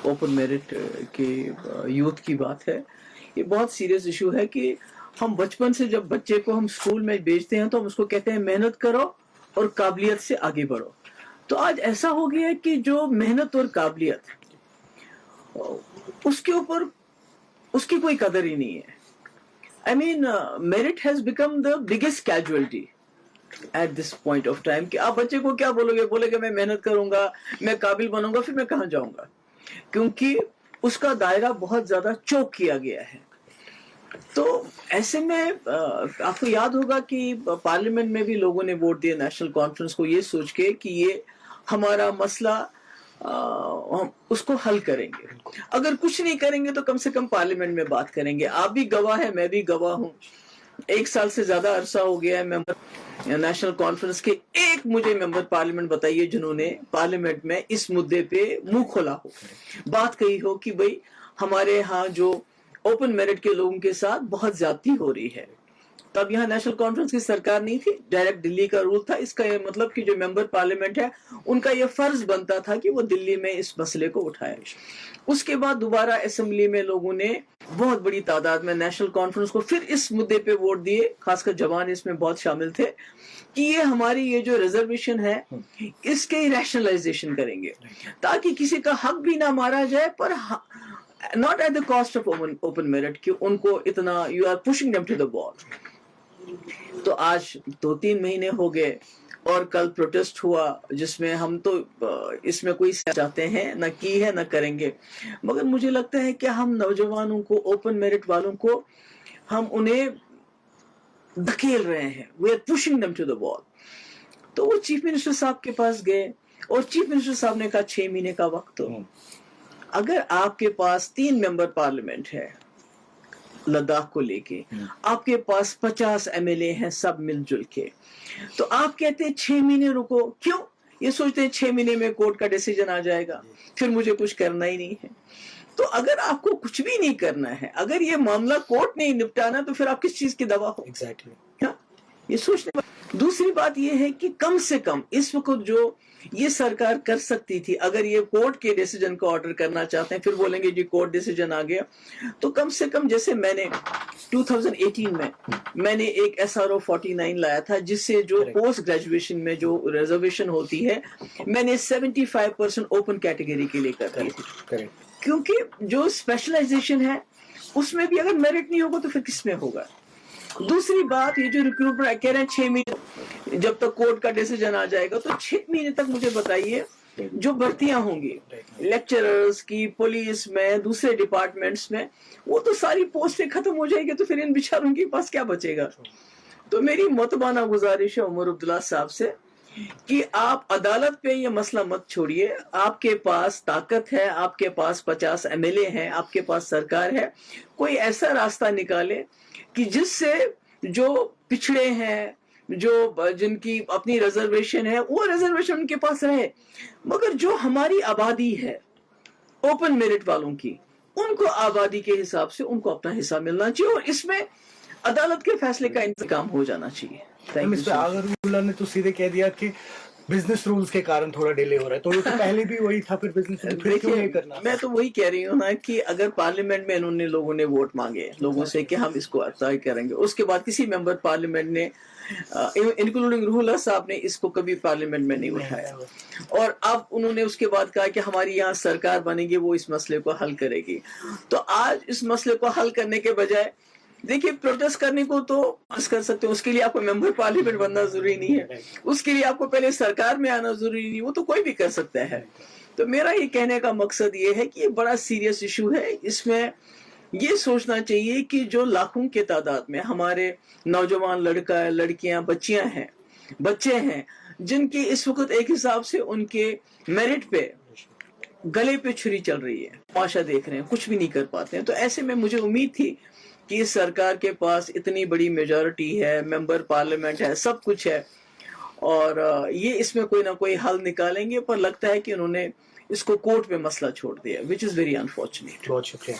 Open merit के youth की बात है। ये बहुत सीरियस इशू है कि हम बचपन से जब बच्चे को हम स्कूल में भेजते हैं तो हम उसको कहते हैं मेहनत करो और काबिलियत से आगे बढ़ो। तो आज ऐसा हो गया है कि जो मेहनत और काबिलियत उसके ऊपर उसकी कोई कदर ही नहीं है। I mean, merit has become the biggest casualty at this point of time कि आप बच्चे को क्या बोलोगे मैं मेहनत करूंगा, मैं काबिल बनूंगा, फिर मैं कहाँ जाऊंगा, क्योंकि उसका दायरा बहुत ज्यादा चौक किया गया है। तो ऐसे में आपको याद होगा कि पार्लियामेंट में भी लोगों ने वोट दिया नेशनल कॉन्फ्रेंस को ये सोच के कि ये हमारा मसला हम उसको हल करेंगे। अगर कुछ नहीं करेंगे तो कम से कम पार्लियामेंट में बात करेंगे। आप भी गवाह है, मैं भी गवाह हूँ। 1 साल से ज्यादा अरसा हो गया है मेंबर नेशनल कॉन्फ्रेंस के। एक मुझे मेंबर पार्लियामेंट बताइए जिन्होंने पार्लियामेंट में इस मुद्दे पे मुंह खोला हो, बात कही हो कि भाई हमारे यहाँ जो ओपन मेरिट के लोगों के साथ बहुत ज्यादती हो रही है। तब यहाँ नेशनल कॉन्फ्रेंस की सरकार नहीं थी, डायरेक्ट दिल्ली का रूल था। इसका ये मतलब कि जो मेंबर पार्लियामेंट है उनका ये फर्ज बनता था कि वो दिल्ली में इस मसले को उठाए। उसके बाद दोबारा असेंबली में लोगों ने बहुत बड़ी तादाद में नेशनल कॉन्फ्रेंस को फिर इस मुद्दे पे वोट दिए, खासकर जवान इसमें बहुत शामिल थे, कि ये हमारी ये जो रिजर्वेशन है इसके रैशनलाइजेशन करेंगे ताकि किसी का हक भी ना मारा जाए, पर not at the cost of open merit कि उनको इतना you are pushing them to the wall. तो आज 2-3 महीने हो गए और कल प्रोटेस्ट हुआ जिसमें हम तो इसमें कोई चाहते हैं न की है न करेंगे, मगर मुझे लगता है कि हम नौजवानों को, ओपन मेरिट वालों को, हम उन्हें धकेल रहे हैं, we are pushing them to the wall. तो वो चीफ मिनिस्टर साहब के पास गए और चीफ मिनिस्टर साहब ने कहा 6 महीने का वक्त हो। अगर आपके पास 3 मेंबर पार्लियामेंट है लद्दाख को लेके, आपके पास 50 MLA हैं सब मिलजुल के, तो आप कहते हैं 6 महीने रुको। क्यों? ये सोचते हैं 6 महीने में कोर्ट का डिसीजन आ जाएगा, फिर मुझे कुछ करना ही नहीं है। तो अगर आपको कुछ भी नहीं करना है, अगर ये मामला कोर्ट नहीं निपटाना, तो फिर आप किस चीज की दवा हो? एग्जैक्टली ये सोचने। दूसरी बात ये है कि कम से कम इस वक्त जो ये सरकार कर सकती थी, अगर ये कोर्ट के डिसीजन को ऑर्डर करना चाहते हैं, फिर बोलेंगे जी कोर्ट डिसीजन आ गया, तो कम से कम जैसे मैंने 2018 में मैंने एक SRO 49 लाया था, जिससे जो पोस्ट ग्रेजुएशन में जो रिजर्वेशन होती है मैंने 75% ओपन कैटेगरी के लिए कर दी थी, क्योंकि जो स्पेशलाइजेशन है उसमें भी अगर मेरिट नहीं होगा तो फिर किस में होगा। दूसरी बात, ये जो रिक्रूटमेंट कह रहे हैं 6 महीने जब तक कोर्ट का डिसीजन आ जाएगा, तो 6 महीने तक मुझे बताइए जो भर्तियां होंगी लेक्चरर्स की, पुलिस में, दूसरे डिपार्टमेंट्स में, वो तो सारी पोस्टें खत्म हो जाएगी, तो फिर इन बेचारों के पास क्या बचेगा। तो मेरी मुतबाना गुजारिश है उमर अब्दुल्ला साहब से कि आप अदालत पे ये मसला मत छोड़िए। आपके पास ताकत है, आपके पास 50 MLA हैं, आपके पास सरकार है, कोई ऐसा रास्ता निकाले कि जिससे जो पिछड़े हैं, जो जिनकी अपनी रिजर्वेशन है, वो रिजर्वेशन उनके पास रहे, मगर जो हमारी आबादी है ओपन मेरिट वालों की, उनको आबादी के हिसाब से उनको अपना हिस्सा मिलना चाहिए और इसमें अदालत के फैसले का इंतजाम हो जाना चाहिए। आगरउल्लाह ने तो सीधे कह दिया कि बिजनेस रूल्स के कारण थोड़ा डिले हो रहा है, तो ये तो पहले भी वही था, फिर बिजनेस रूल्स क्यों नहीं करना? मैं तो वही कह रही हूँ ना कि अगर पार्लियामेंट में इन्होंने लोगों ने वोट मांगे लोगों से कि हम इसको तय करेंगे, उसके बाद किसी मेंबर पार्लियामेंट ने इंक्लूडिंग रूहुल्लाह साहब ने इसको कभी पार्लियामेंट में नहीं उठाया, और अब उन्होंने उसके बाद कहा कि हमारी यहाँ सरकार बनेगी, वो इस मसले को हल करेगी। तो आज इस मसले को हल करने के बजाय, देखिए प्रोटेस्ट करने को तो कर सकते हो, उसके लिए आपको मेंबर पार्लियामेंट बनना जरूरी नहीं है, उसके लिए आपको पहले सरकार में आना जरूरी नहीं, वो तो कोई भी कर सकता है। तो मेरा ये कहने का मकसद ये है कि ये बड़ा सीरियस इशू है। इसमें ये सोचना चाहिए कि जो लाखों के तादाद में हमारे नौजवान लड़का, लड़कियां, बच्चे हैं जिनकी इस वक्त एक हिसाब से उनके मेरिट पे गले पे छुरी चल रही है, तमाशा देख रहे हैं, कुछ भी नहीं कर पाते हैं। तो ऐसे में मुझे उम्मीद थी कि इस सरकार के पास इतनी बड़ी मेजॉरिटी है, मेंबर पार्लियामेंट है, सब कुछ है, और ये इसमें कोई ना कोई हल निकालेंगे, पर लगता है कि उन्होंने इसको कोर्ट पे मसला छोड़ दिया, विच इज वेरी अनफॉर्चुनेट। बहुत शुक्रिया।